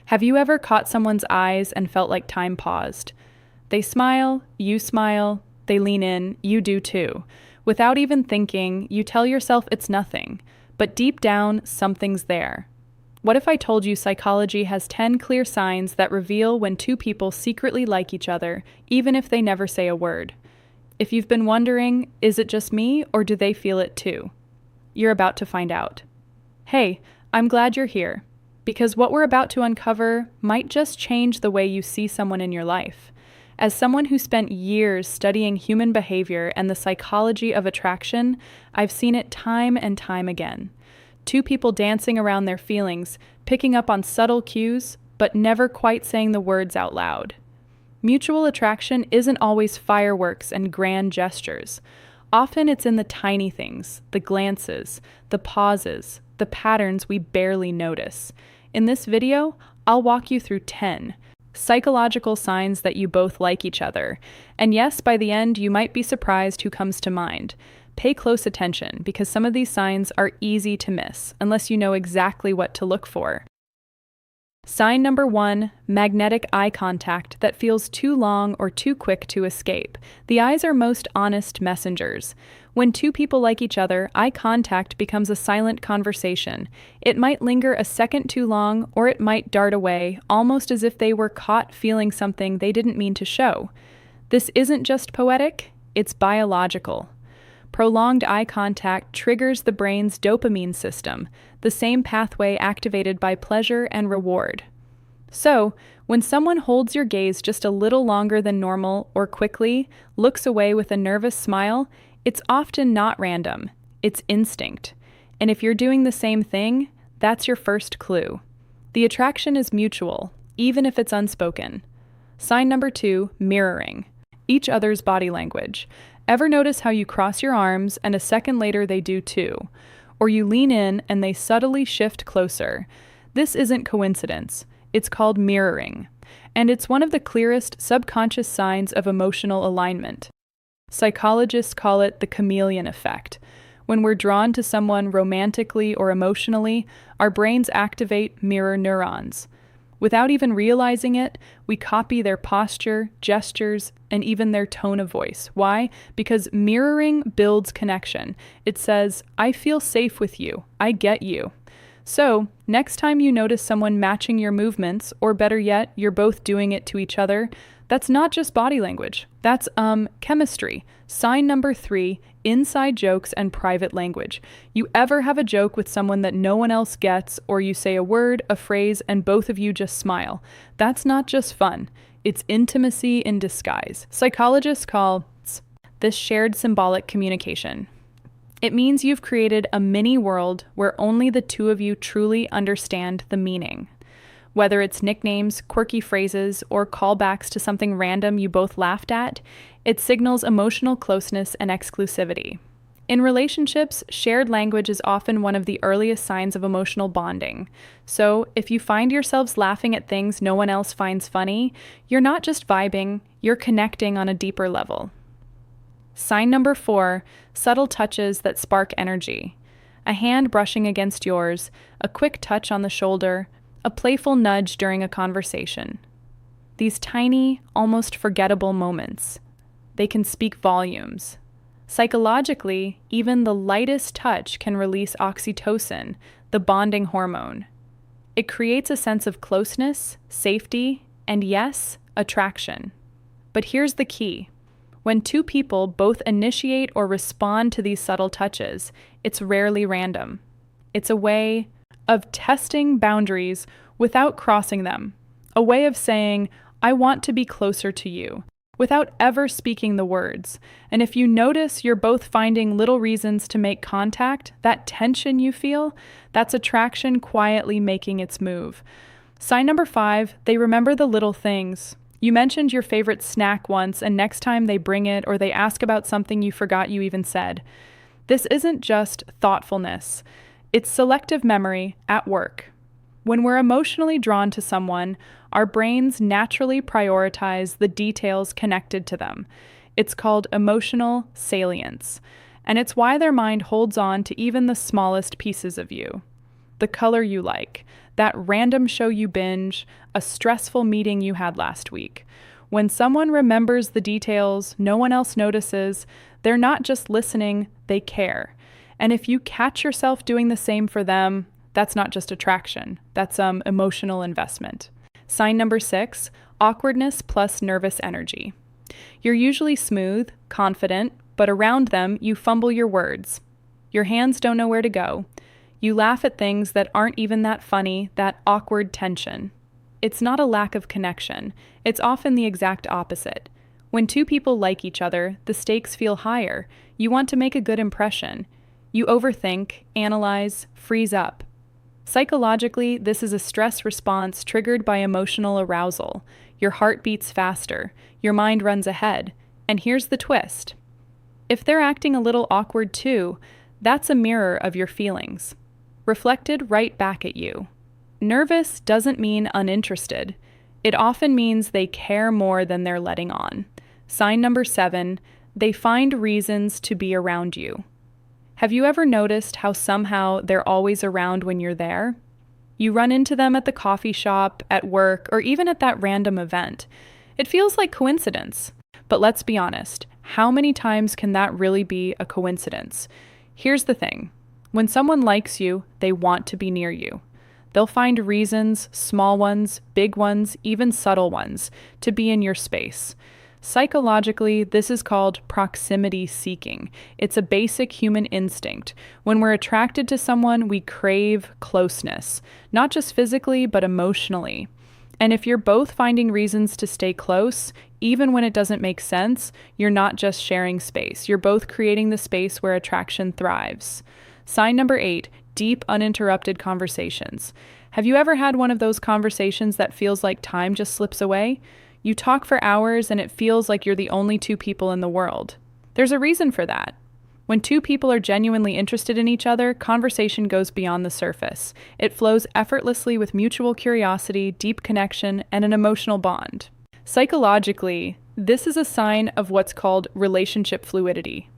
Have you ever caught someone's eyes and felt like time paused? They smile, they lean in, you do too. Without even thinking, you tell yourself it's nothing, but deep down, something's there. What if I told you psychology has 10 clear signs that reveal when two people secretly like each other, even if they never say a word? If you've been wondering, is it just me or do they feel it too? You're about to find out. Hey, I'm glad you're here, because what we're about to uncover might just change the way you see someone in your life. As someone who spent years studying human behavior and the psychology of attraction, I've seen it time and time again. Two people dancing around their feelings, picking up on subtle cues, but never quite saying the words out loud. Mutual attraction isn't always fireworks and grand gestures. Often it's in the tiny things, the glances, the pauses, the patterns we barely notice. In this video, I'll walk you through 10 psychological signs that you both like each other. And yes, by the end, you might be surprised who comes to mind. Pay close attention because some of these signs are easy to miss unless you know exactly what to look for. Sign number 1, magnetic eye contact that feels too long or too quick to escape. The eyes are most honest messengers. When two people like each other, eye contact becomes a silent conversation. It might linger a second too long, or it might dart away, almost as if they were caught feeling something they didn't mean to show. This isn't just poetic, it's biological. Prolonged eye contact triggers the brain's dopamine system, the same pathway activated by pleasure and reward. So, when someone holds your gaze just a little longer than normal or quickly looks away with a nervous smile, it's often not random, it's instinct. And if you're doing the same thing, that's your first clue. The attraction is mutual, even if it's unspoken. Sign number 2, mirroring. Each other's body language. Ever notice how you cross your arms and a second later they do too? Or you lean in and they subtly shift closer. This isn't coincidence. It's called mirroring. And it's one of the clearest subconscious signs of emotional alignment. Psychologists call it the chameleon effect. When we're drawn to someone romantically or emotionally, our brains activate mirror neurons. Without even realizing it, we copy their posture, gestures, and even their tone of voice. Why? Because mirroring builds connection. It says, I feel safe with you. I get you. So, next time you notice someone matching your movements, or better yet, you're both doing it to each other, that's not just body language. That's, chemistry. Sign number 3, inside jokes and private language. You ever have a joke with someone that no one else gets, or you say a word, a phrase, and both of you just smile? That's not just fun. It's intimacy in disguise. Psychologists call this shared symbolic communication. It means you've created a mini world where only the two of you truly understand the meaning. Whether it's nicknames, quirky phrases, or callbacks to something random you both laughed at, it signals emotional closeness and exclusivity. In relationships, shared language is often one of the earliest signs of emotional bonding. So, if you find yourselves laughing at things no one else finds funny, you're not just vibing, you're connecting on a deeper level. Sign number 4, subtle touches that spark energy. A hand brushing against yours, a quick touch on the shoulder, a playful nudge during a conversation. These tiny, almost forgettable moments, they can speak volumes. Psychologically, even the lightest touch can release oxytocin, the bonding hormone. It creates a sense of closeness, safety, and yes, attraction. But here's the key. When two people both initiate or respond to these subtle touches, it's rarely random. It's a way of testing boundaries without crossing them, a way of saying, I want to be closer to you, without ever speaking the words. And if you notice you're both finding little reasons to make contact, that tension you feel, that's attraction quietly making its move. Sign number 5, they remember the little things. You mentioned your favorite snack once, and next time they bring it or they ask about something you forgot you even said. This isn't just thoughtfulness. It's selective memory at work. When we're emotionally drawn to someone, our brains naturally prioritize the details connected to them. It's called emotional salience, and it's why their mind holds on to even the smallest pieces of you. the color you like, that random show you binge, a stressful meeting you had last week. When someone remembers the details no one else notices, they're not just listening, they care. And if you catch yourself doing the same for them, that's not just attraction, that's emotional investment. Sign number 6, awkwardness plus nervous energy. You're usually smooth, confident, but around them you fumble your words. Your hands don't know where to go. You laugh at things that aren't even that funny, that awkward tension. It's not a lack of connection. It's often the exact opposite. When two people like each other, the stakes feel higher. You want to make a good impression. You overthink, analyze, freeze up. Psychologically, this is a stress response triggered by emotional arousal. Your heart beats faster. Your mind runs ahead. And here's the twist. If they're acting a little awkward too, that's a mirror of your feelings, reflected right back at you. Nervous doesn't mean uninterested. It often means they care more than they're letting on. Sign number 7, they find reasons to be around you. Have you ever noticed how somehow they're always around when you're there? You run into them at the coffee shop, at work, or even at that random event. It feels like coincidence. But let's be honest, how many times can that really be a coincidence? Here's the thing. When someone likes you, they want to be near you. They'll find reasons, small ones, big ones, even subtle ones, to be in your space. Psychologically, this is called proximity seeking. It's a basic human instinct. When we're attracted to someone, we crave closeness, not just physically, but emotionally. And if you're both finding reasons to stay close, even when it doesn't make sense, you're not just sharing space. You're both creating the space where attraction thrives. Sign number 8, deep, uninterrupted conversations. Have you ever had one of those conversations that feels like time just slips away? You talk for hours and it feels like you're the only two people in the world. There's a reason for that. When two people are genuinely interested in each other, conversation goes beyond the surface. It flows effortlessly with mutual curiosity, deep connection, and an emotional bond. Psychologically, this is a sign of what's called relationship fluidity.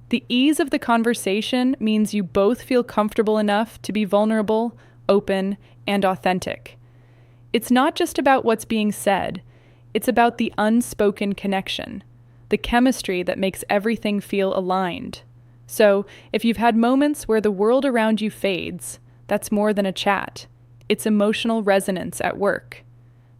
The ease of the conversation means you both feel comfortable enough to be vulnerable, open, and authentic. It's not just about what's being said. It's about the unspoken connection, the chemistry that makes everything feel aligned. So, if you've had moments where the world around you fades, that's more than a chat. It's emotional resonance at work.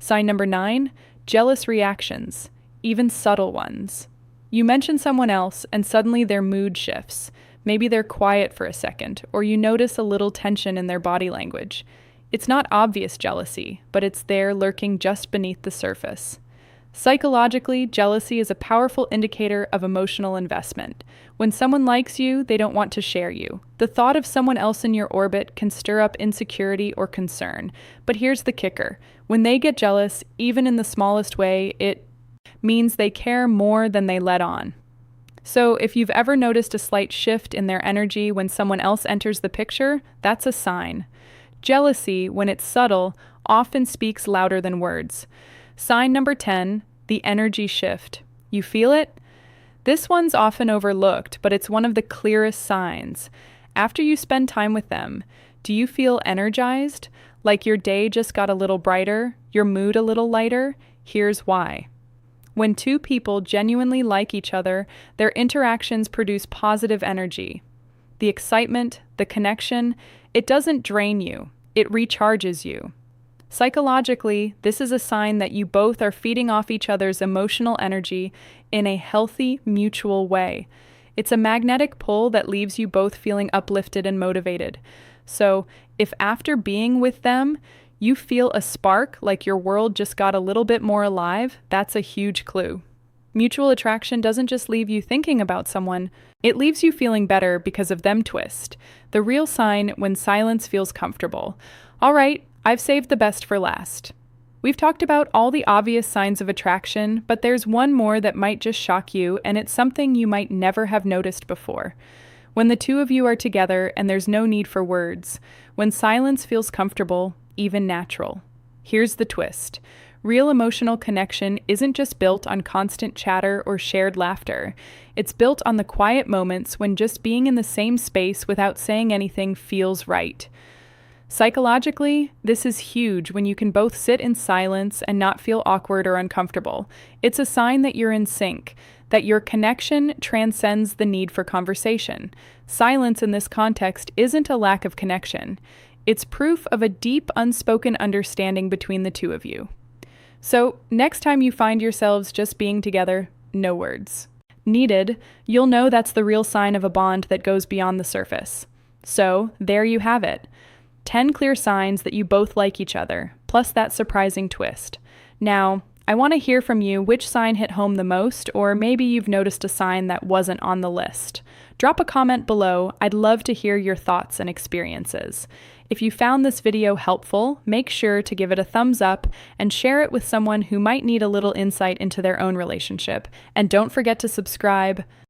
Sign number 9, jealous reactions, even subtle ones. You mention someone else and suddenly their mood shifts. Maybe they're quiet for a second, or you notice a little tension in their body language. It's not obvious jealousy, but it's there lurking just beneath the surface. Psychologically, jealousy is a powerful indicator of emotional investment. When someone likes you, they don't want to share you. The thought of someone else in your orbit can stir up insecurity or concern. But here's the kicker. When they get jealous, even in the smallest way, it means they care more than they let on. So if you've ever noticed a slight shift in their energy when someone else enters the picture, that's a sign. Jealousy, when it's subtle, often speaks louder than words. Sign number 10, the energy shift. You feel it? This one's often overlooked, but it's one of the clearest signs. After you spend time with them, do you feel energized? Like your day just got a little brighter, your mood a little lighter? Here's why. When two people genuinely like each other, their interactions produce positive energy. The excitement, the connection, it doesn't drain you, it recharges you. Psychologically, this is a sign that you both are feeding off each other's emotional energy in a healthy, mutual way. It's a magnetic pull that leaves you both feeling uplifted and motivated. So, if after being with them, you feel a spark like your world just got a little bit more alive, that's a huge clue. Mutual attraction doesn't just leave you thinking about someone, it leaves you feeling better because of them twist. The real sign when silence feels comfortable. All right, I've saved the best for last. We've talked about all the obvious signs of attraction, but there's one more that might just shock you, and it's something you might never have noticed before. When the two of you are together and there's no need for words, when silence feels comfortable, even natural. Here's the twist. Real emotional connection isn't just built on constant chatter or shared laughter. It's built on the quiet moments when just being in the same space without saying anything feels right. Psychologically, this is huge when you can both sit in silence and not feel awkward or uncomfortable. It's a sign that you're in sync, that your connection transcends the need for conversation. Silence in this context isn't a lack of connection. It's proof of a deep, unspoken understanding between the two of you. So, next time you find yourselves just being together, no words needed, you'll know that's the real sign of a bond that goes beyond the surface. So, there you have it. 10 clear signs that you both like each other, plus that surprising twist. Now, I want to hear from you which sign hit home the most, or maybe you've noticed a sign that wasn't on the list. Drop a comment below. I'd love to hear your thoughts and experiences. If you found this video helpful, make sure to give it a thumbs up and share it with someone who might need a little insight into their own relationship. And don't forget to subscribe.